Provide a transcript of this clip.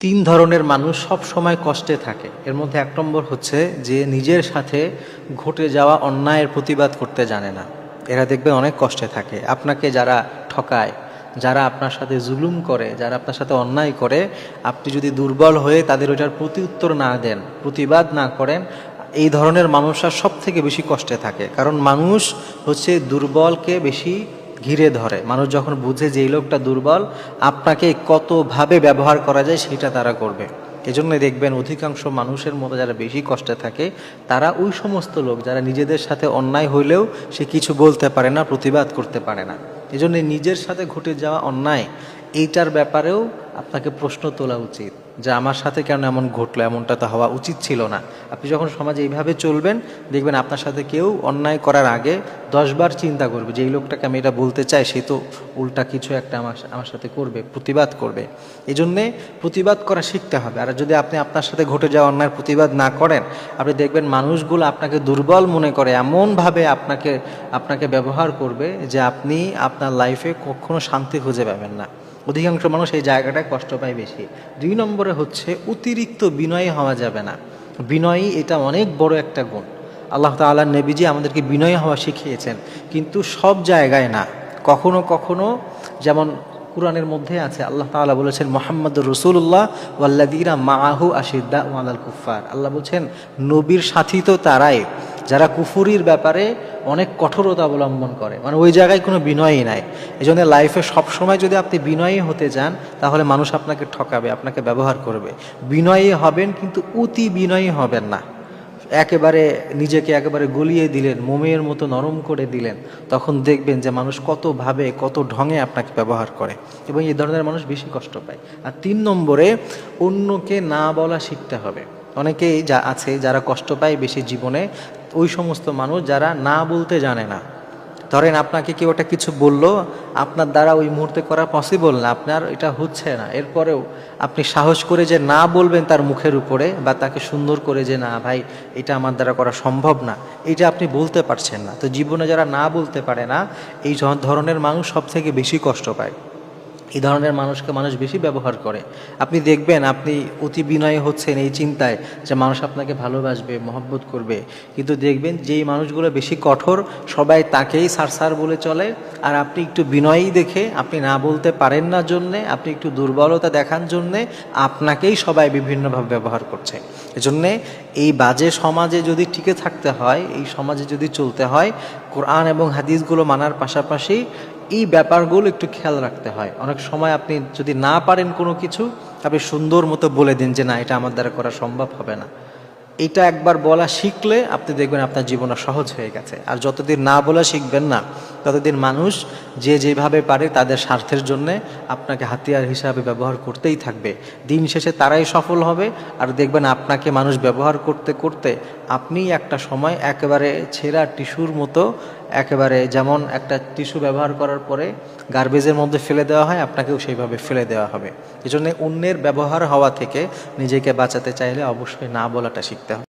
তিন ধরনের মানুষ সব সময় কষ্টে থাকে। এর মধ্যে এক নম্বর হচ্ছে যে নিজের সাথে ঘটে যাওয়া অন্যায়ের প্রতিবাদ করতে জানে না। এরা দেখবেন অনেক কষ্টে থাকে। আপনাকে যারা ঠকায়, যারা আপনার সাথে জুলুম করে, যারা আপনার সাথে অন্যায় করে, আপনি যদি দুর্বল হয়ে তাদের ওইটার প্রতি উত্তর না দেন, প্রতিবাদ না করেন, এই ধরনের মানুষরা সব থেকে বেশি কষ্টে থাকে। কারণ মানুষ হচ্ছে দুর্বলকে বেশি ঘিরে ধরে। মানুষ যখন বুঝে যে এই লোকটা দুর্বল, আপনাকে কতভাবে ব্যবহার করা যায় সেটা তারা করবে। এজন্য দেখবেন অধিকাংশ মানুষের মতো যারা বেশি কষ্টে থাকে তারা ওই সমস্ত লোক যারা নিজেদের সাথে অন্যায় হইলেও সে কিছু বলতে পারে না, প্রতিবাদ করতে পারে না। এজন্য নিজের সাথে ঘটে যাওয়া অন্যায় এইটার ব্যাপারেও আপনাকে প্রশ্ন তোলা উচিত যে আমার সাথে কেন এমন ঘটলো, এমনটা তো হওয়া উচিত ছিল না। আপনি যখন সমাজে এইভাবে চলবেন, দেখবেন আপনার সাথে কেউ অন্যায় করার আগে 10বার চিন্তা করবে যে এই লোকটাকে আমি এটা বলতে চাই, সে তো উল্টা কিছু একটা আমার সাথে করবে, প্রতিবাদ করবে। এই জন্যে প্রতিবাদ করা শিখতে হবে। আর যদি আপনি আপনার সাথে ঘটে যাওয়া অন্যায়ের প্রতিবাদ না করেন, আপনি দেখবেন মানুষগুলো আপনাকে দুর্বল মনে করে, এমনভাবে আপনাকে ব্যবহার করবে যে আপনি আপনার লাইফে কখনো শান্তি খুঁজে পাবেন না। অধিকাংশ মানুষ এই জায়গাটায় কষ্ট পায় বেশি। 2 নম্বরে হচ্ছে অতিরিক্ত বিনয়ী হওয়া যাবে না। বিনয়ী এটা অনেক বড় একটা গুণ। আল্লাহ তাআলা নবীজি আমাদেরকে বিনয়ী হওয়া শিখিয়েছেন, কিন্তু সব জায়গায় না। কখনো কখনো, যেমন কুরআনের মধ্যে আছে, আল্লাহ তাআলা বলেছেন মুহাম্মাদুর রাসূলুল্লাহ ওয়াল্লাযীনা মাআহু আশিদ্দাউ আলাল কুফফার। আল্লাহ বলছেন নবীর সাথী তো তারাই যারা কুফুরির ব্যাপারে অনেক কঠোরতা অবলম্বন করে, মানে ওই জায়গায় কোনো বিনয়ই নাই। এই জন্য লাইফে সবসময় যদি আপনি বিনয়ী হতে যান, তাহলে মানুষ আপনাকে ঠকাবে, আপনাকে ব্যবহার করবে। বিনয়ী হবেন, কিন্তু অতি বিনয়ী হবেন না। একেবারে নিজেকে একেবারে গলিয়ে দিলেন, মোমের মতো নরম করে দিলেন, তখন দেখবেন যে মানুষ কতভাবে কত ঢঙে আপনাকে ব্যবহার করে, এবং এই ধরনের মানুষ বেশি কষ্ট পায়। আর 3 নম্বরে অন্যকে না বলা শিখতে হবে। অনেকেই যা আছে যারা কষ্ট পায় বেশি জীবনে, ওই সমস্ত মানুষ যারা না বলতে জানে না। ধরেন আপনাকে কেউ একটা কিছু বললো, আপনার দ্বারা ওই মুহূর্তে করা পসিবল না, আপনার এটা হচ্ছে না, এরপরেও আপনি সাহস করে যে না বলবেন তার মুখের উপরে, বা তাকে সুন্দর করে যে না ভাই এটা আমার দ্বারা করা সম্ভব না, এটা আপনি বলতে পারছেন না। তো জীবনে যারা না বলতে পারে না, এই ধরনের মানুষ সব থেকে বেশি কষ্ট পায়। এই ধরনের মানুষকে মানুষ বেশি ব্যবহার করে। আপনি দেখবেন আপনি অতি বিনয়ী হচ্ছেন এই চিন্তায় যে মানুষ আপনাকে ভালোবাসবে, মহব্বত করবে, কিন্তু দেখবেন যেই মানুষগুলো বেশি কঠোর, সবাই তাকেই স্যার বলে চলে। আর আপনি একটু বিনয়ী দেখে, আপনি না বলতে পারেন না জন্যে, আপনি একটু দুর্বলতা দেখান জন্যে আপনাকেই সবাই বিভিন্নভাবে ব্যবহার করছে। এজন্যে এই বাজে সমাজে যদি টিকে থাকতে হয়, এই সমাজে যদি চলতে হয়, কোরআন এবং হাদিসগুলো মানার পাশাপাশি এই ব্যাপারগুলো একটু খেয়াল রাখতে হয়। অনেক সময় আপনি যদি না পারেন কোনো কিছু, আপনি সুন্দর মতো বলে দিন যে না এটা আমার দ্বারা করা সম্ভব হবে না। এটা একবার বলা শিখলে আপনি দেখবেন আপনার জীবন সহজ হয়ে গেছে। আর যতদিন না বলা শিখবেন না, ততদিন মানুষ যে যেভাবে পারে তাদের স্বার্থের জন্যে আপনাকে হাতিয়ার হিসাবে ব্যবহার করতেই থাকবে। দিন শেষে তারাই সফল হবে। আর দেখবেন আপনাকে মানুষ ব্যবহার করতে করতে আপনি একটা সময় একেবারে ছেঁড়া টিস্যুর মতো, একেবারে যেমন একটা টিস্যু ব্যবহার করার পরে গার্বেজের মধ্যে ফেলে দেওয়া হয়, আপনাকেও সেইভাবে ফেলে দেওয়া হবে। এজন্য অন্যের ব্যবহার হওয়া থেকে নিজেকে বাঁচাতে চাইলে অবশ্যই না বলাটা শিখতে হবে।